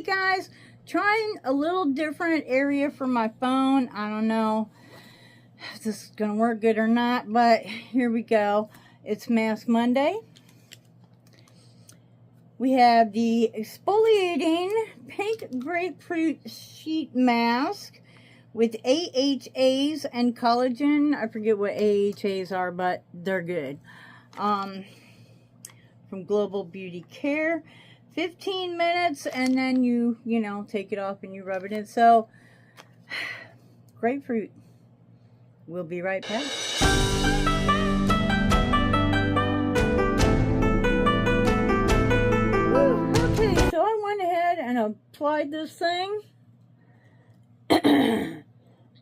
guys, trying a little different area for my phone. I don't know if this is going to work good or not, but here we go. It's Mask Monday. We have the exfoliating pink grapefruit sheet mask with AHAs and collagen. I forget what AHAs are, but they're good. From Global Beauty Care. 15 minutes, and then you take it off and you rub it in. So, grapefruit. We'll be right back. Okay, so I went ahead and applied this thing.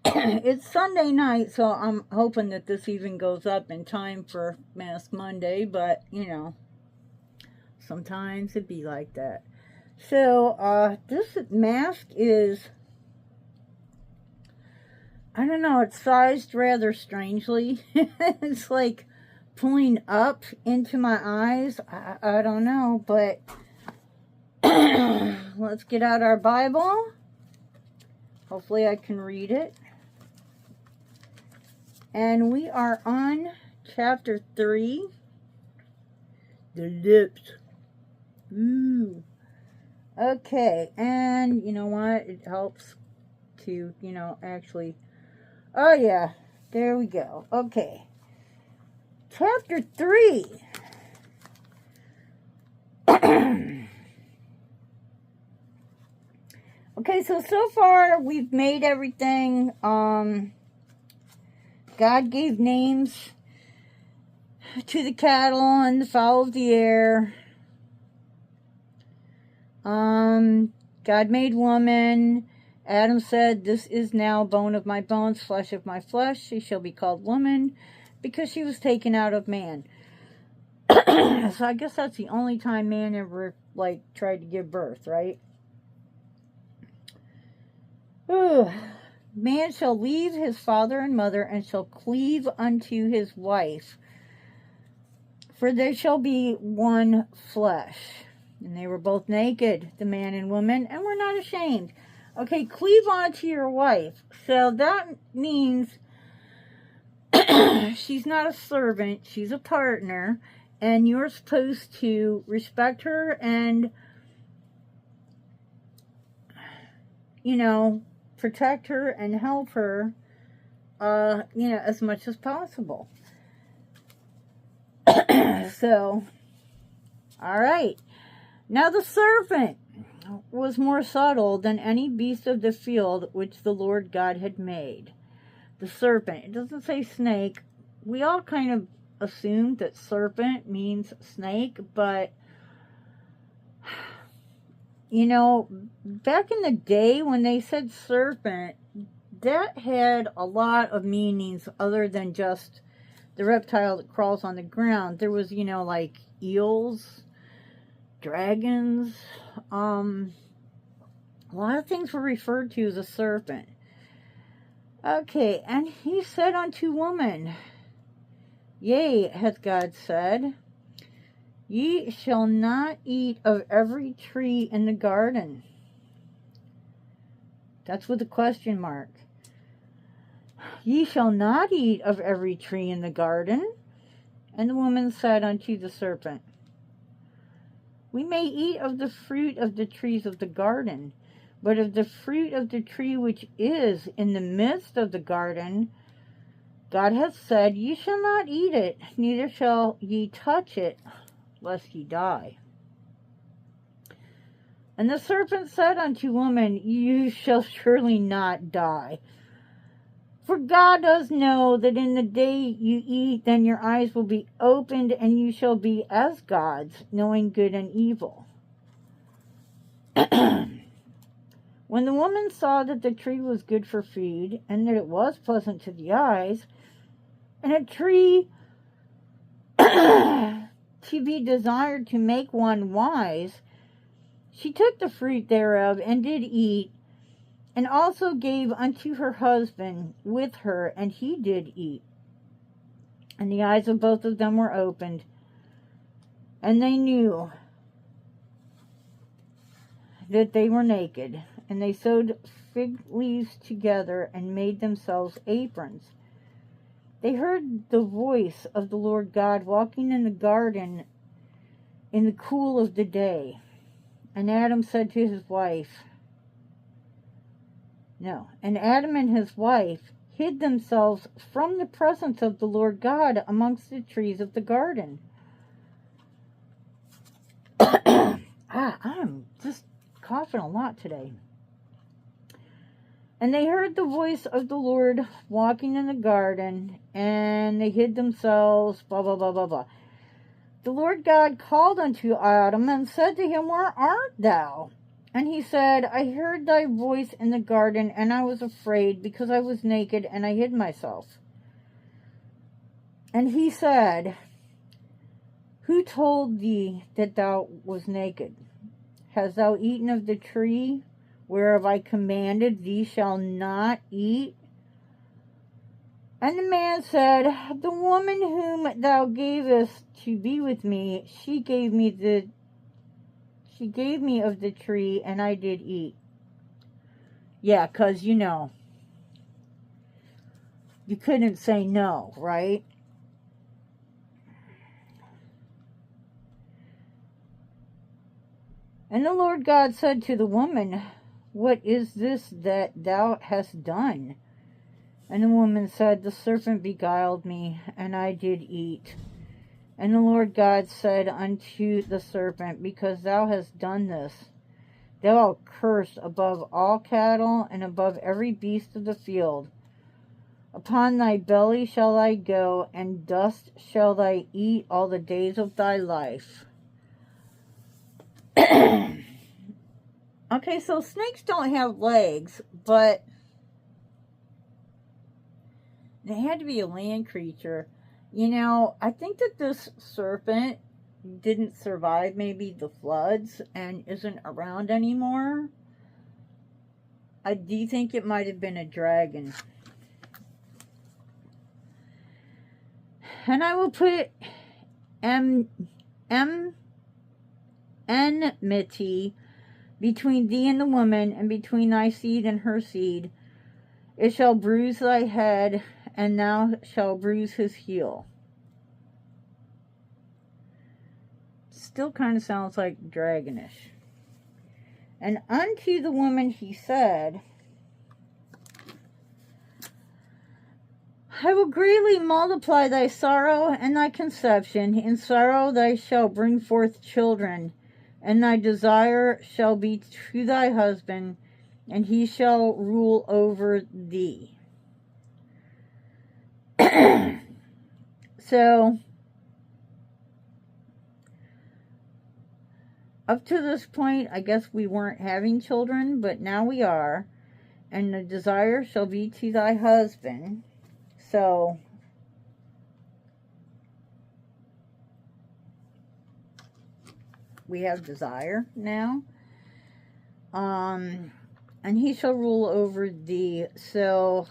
It's Sunday night, so I'm hoping that this even goes up in time for Mask Monday, but, sometimes it be like that. So, this mask is, I don't know, it's sized rather strangely. It's like pulling up into my eyes. I don't know, but let's get out our Bible. Hopefully I can read it. And we are on chapter 3, the lips. Ooh. Okay, and you know what? It helps to, actually. Oh, yeah. There we go. Okay. Chapter 3. Okay, so far we've made everything. God gave names to the cattle and the fowl of the air. God made woman. Adam said, "This is now bone of my bones, flesh of my flesh. She shall be called woman, because she was taken out of man." So I guess that's the only time man ever, tried to give birth, right? Ooh. Man shall leave his father and mother, and shall cleave unto his wife, for they shall be one flesh. And they were both naked, the man and woman, and were not ashamed. Okay, cleave on to your wife. So that means she's not a servant, she's a partner, and you're supposed to respect her and, protect her and help her, as much as possible. So, all right. Now the serpent was more subtle than any beast of the field which the Lord God had made. The serpent, it doesn't say snake. We all kind of assumed that serpent means snake, but, back in the day when they said serpent, that had a lot of meanings other than just the reptile that crawls on the ground. There was, like eels, dragons, a lot of things were referred to as a serpent. Okay, and he said unto woman, "Yea, hath God said, ye shall not eat of every tree in the garden." That's with a question mark. Ye shall not eat of every tree in the garden. And the woman said unto the serpent, We may eat of the fruit of the trees of the garden, but of the fruit of the tree which is in the midst of the garden, God hath said, Ye shall not eat it, neither shall ye touch it, lest ye die. And the serpent said unto woman, You shall surely not die. For God does know that in the day you eat, then your eyes will be opened, and you shall be as gods, knowing good and evil. When the woman saw that the tree was good for food, and that it was pleasant to the eyes, and a tree to be desired to make one wise, she took the fruit thereof, and did eat, and also gave unto her husband with her, and he did eat. And the eyes of both of them were opened, and they knew that they were naked, and they sewed fig leaves together and made themselves aprons. They heard the voice of the Lord God walking in the garden in the cool of the day. And Adam said to his wife, and Adam and his wife hid themselves from the presence of the Lord God amongst the trees of the garden. I'm just coughing a lot today. And they heard the voice of the Lord walking in the garden, and they hid themselves, blah, blah, blah, blah, blah. The Lord God called unto Adam and said to him, Where art thou? And he said, I heard thy voice in the garden, and I was afraid, because I was naked, and I hid myself. And he said, Who told thee that thou was naked? Hast thou eaten of the tree whereof I commanded thee shall not eat? And the man said, The woman whom thou gavest to be with me, she gave me of the tree, and I did eat. Yeah, 'cause you couldn't say no, right? And the Lord God said to the woman, What is this that thou hast done? And the woman said, The serpent beguiled me, and I did eat. And the Lord God said unto the serpent, Because thou hast done this, thou art cursed above all cattle, and above every beast of the field. Upon thy belly shall thou go, and dust shall thou eat all the days of thy life. Okay, so snakes don't have legs, but they had to be a land creature. I think that this serpent didn't survive maybe the floods and isn't around anymore. I do think it might have been a dragon. And I will put enmity between thee and the woman, and between thy seed and her seed. It shall bruise thy head, and thou shalt bruise his heel. Still kind of sounds like dragonish. And unto the woman he said, I will greatly multiply thy sorrow and thy conception. In sorrow thou shalt bring forth children, and thy desire shall be to thy husband, and he shall rule over thee. So, up to this point, I guess we weren't having children, but now we are. And the desire shall be to thy husband. So, we have desire now. And he shall rule over thee. So,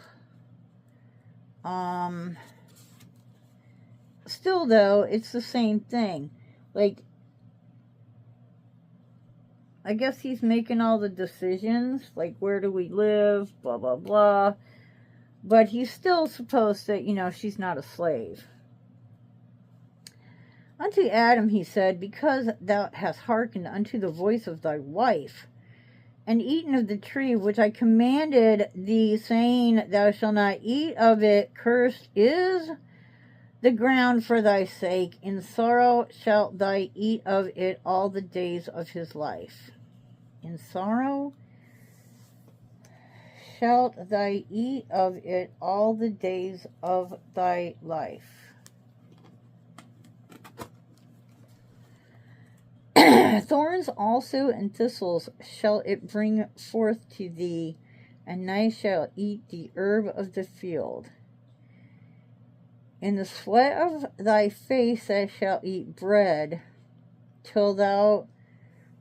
still though, it's the same thing. Like, I guess he's making all the decisions, like where do we live, blah, blah, blah. But he's still supposed to, she's not a slave. Unto Adam he said, Because thou hast hearkened unto the voice of thy wife, and eaten of the tree which I commanded thee, saying, Thou shalt not eat of it, cursed is the ground for thy sake. In sorrow shalt thou eat of it all the days of his life. In sorrow shalt thou eat of it all the days of thy life. Thorns also and thistles shall it bring forth to thee, and thou shalt eat the herb of the field. In the sweat of thy face thou shalt eat bread, till thou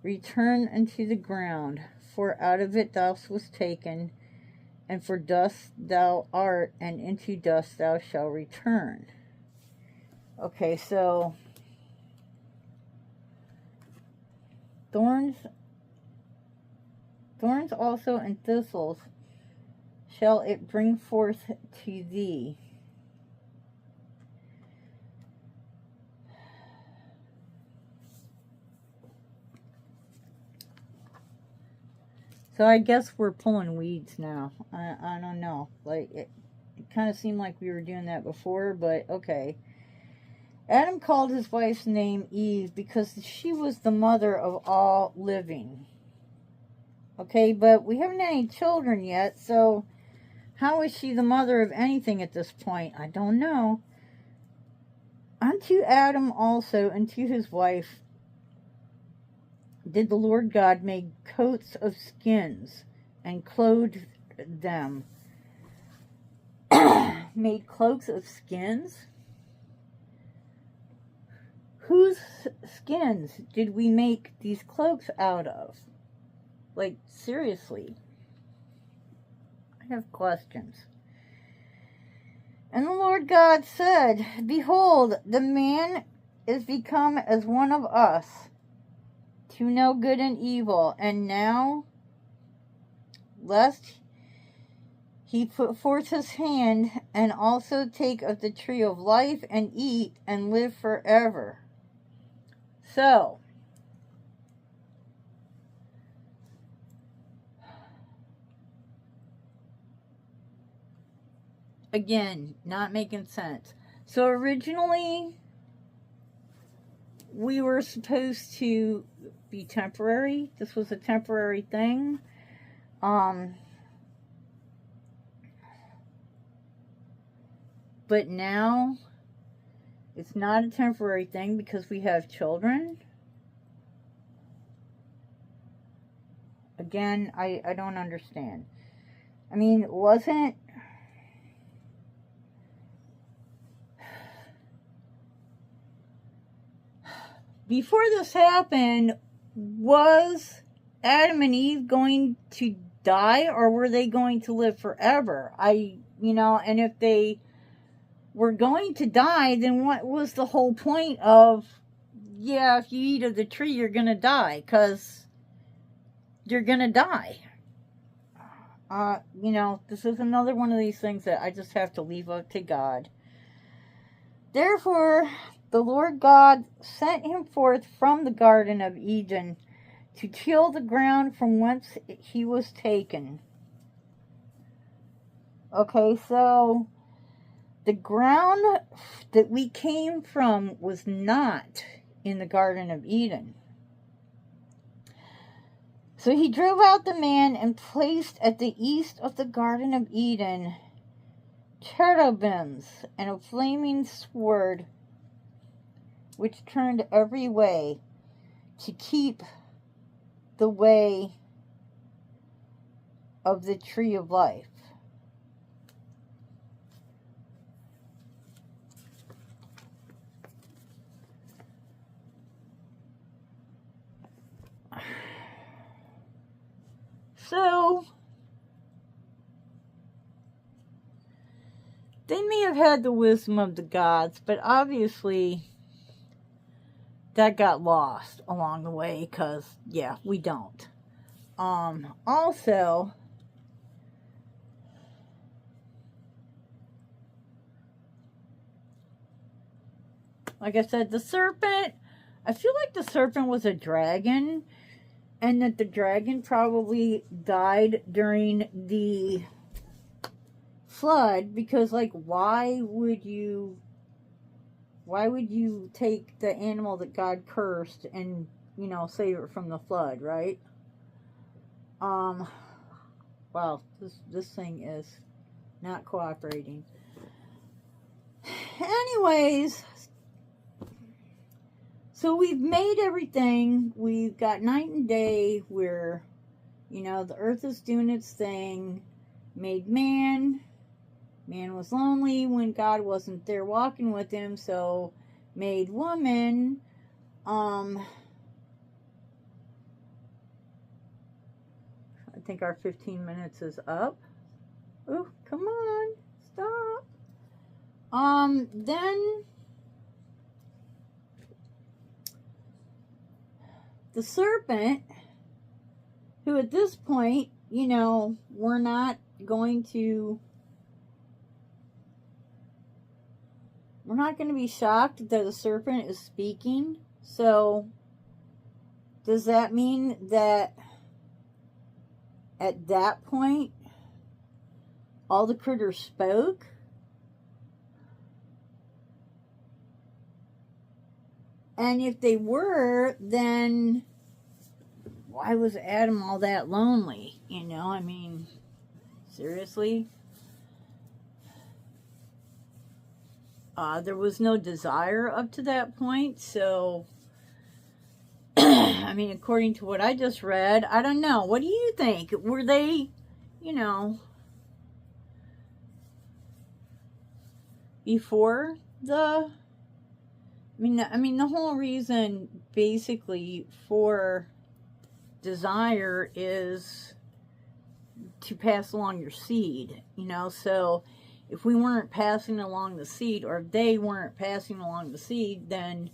return unto the ground, for out of it thou wast taken, and for dust thou art, and into dust thou shalt return. Okay, so thorns Thorns also and thistles shall it bring forth to thee. So I guess we're pulling weeds now. I don't know. Like, it kind of seemed like we were doing that before, but okay. Adam called his wife's name Eve because she was the mother of all living. Okay, but we haven't had any children yet, so how is she the mother of anything at this point? I don't know. Unto Adam also and to his wife did the Lord God make coats of skins and clothed them. Made cloaks of skins? Whose skins did we make these cloaks out of? Like, seriously. I have questions. And the Lord God said, Behold, the man is become as one of us, to know good and evil. And now, lest he put forth his hand, and also take of the tree of life, and eat, and live forever. So, again, not making sense. So originally, we were supposed to be temporary. This was a temporary thing. But now, it's not a temporary thing because we have children. Again, I don't understand. I mean, wasn't... Before this happened, was Adam and Eve going to die, or were they going to live forever? And if they were going to die, then what was the whole point of, yeah, if you eat of the tree, you're going to die, because you're going to die. This is another one of these things that I just have to leave up to God. Therefore, the Lord God sent him forth from the Garden of Eden to till the ground from whence he was taken. Okay, so the ground that we came from was not in the Garden of Eden. So he drove out the man and placed at the east of the Garden of Eden cherubims and a flaming sword which turned every way to keep the way of the tree of life. So, they may have had the wisdom of the gods, but obviously that got lost along the way because, yeah, we don't. Also, like I said, the serpent, I feel like the serpent was a dragon, and that the dragon probably died during the flood, because, like, why would you take the animal that God cursed and, save it from the flood, right? Wow, this thing is not cooperating. Anyways, so we've made everything. We've got night and day where, the earth is doing its thing. Made man. Man was lonely when God wasn't there walking with him, so made woman. I think our 15 minutes is up. Oh, come on. Stop. Then the serpent who at this point, you know, we're not going to be shocked that a serpent is speaking. So does that mean that at that point all the critters spoke? And if they were, then why was Adam all that lonely? You know, I mean, seriously? There was no desire up to that point, so I mean, according to what I just read, I don't know. What do you think? Were they, you know, before the... I mean, the whole reason, basically, for desire is to pass along your seed, you know? So, if we weren't passing along the seed, or if they weren't passing along the seed, then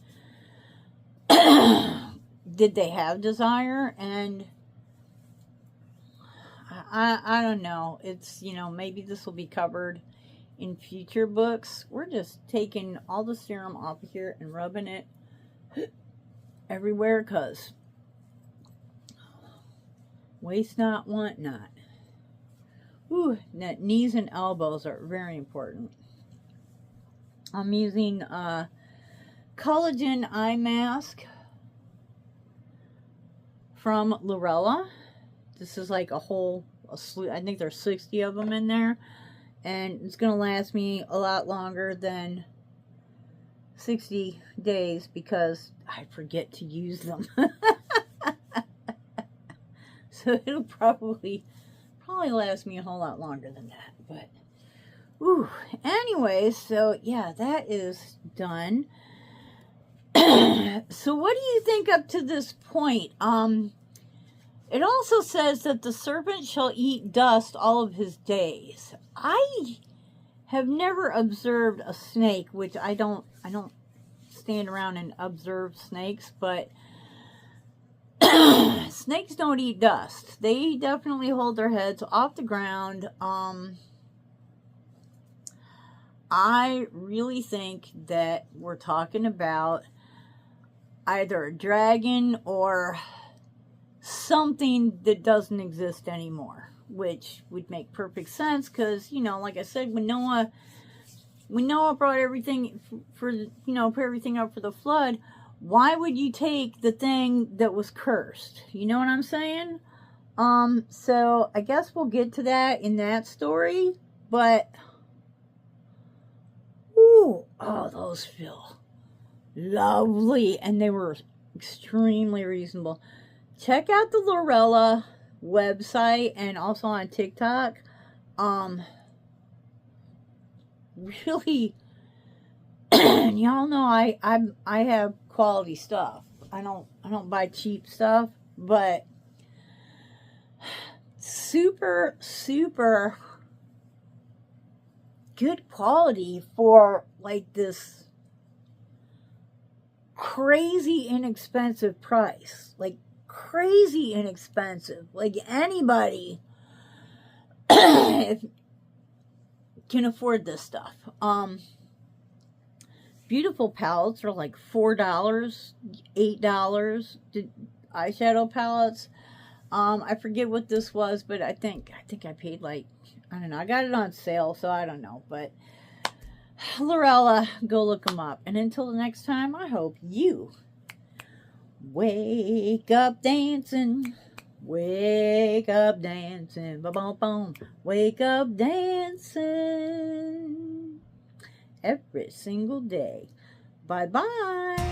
did they have desire? And I don't know. It's, you know, maybe this will be covered in future books. We're just taking all the serum off of here and rubbing it everywhere, because waste not, want not. Ooh, knees and elbows are very important. I'm using collagen eye mask from Lorella. This is like a whole, I think there's 60 of them in there. And it's going to last me a lot longer than 60 days because I forget to use them. So it'll probably last me a whole lot longer than that. But, ooh. Anyways, so yeah, that is done. So what do you think up to this point? It also says that the serpent shall eat dust all of his days. I have never observed a snake, which I don't stand around and observe snakes, but snakes don't eat dust. They definitely hold their heads off the ground. I really think that we're talking about either a dragon or something that doesn't exist anymore, which would make perfect sense because, you know, like I said, when Noah brought everything put everything up for the flood, why would you take the thing that was cursed? You know what I'm saying? So I guess we'll get to that in that story, but ooh, oh, those feel lovely, and they were extremely reasonable. Check out the Lorella website and also on TikTok. Really, y'all know I have quality stuff. I don't buy cheap stuff, but super good quality for like this crazy inexpensive price. Like crazy inexpensive. Like anybody can afford this stuff. Beautiful palettes are like $4, $8. Eyeshadow palettes. I forget what this was, but I think I paid like, I don't know. I got it on sale, so I don't know. But Lorella, go look them up. And until the next time, I hope you wake up dancing. Wake up dancing. Ba-bum, bum. Wake up dancing every single day. Bye-bye.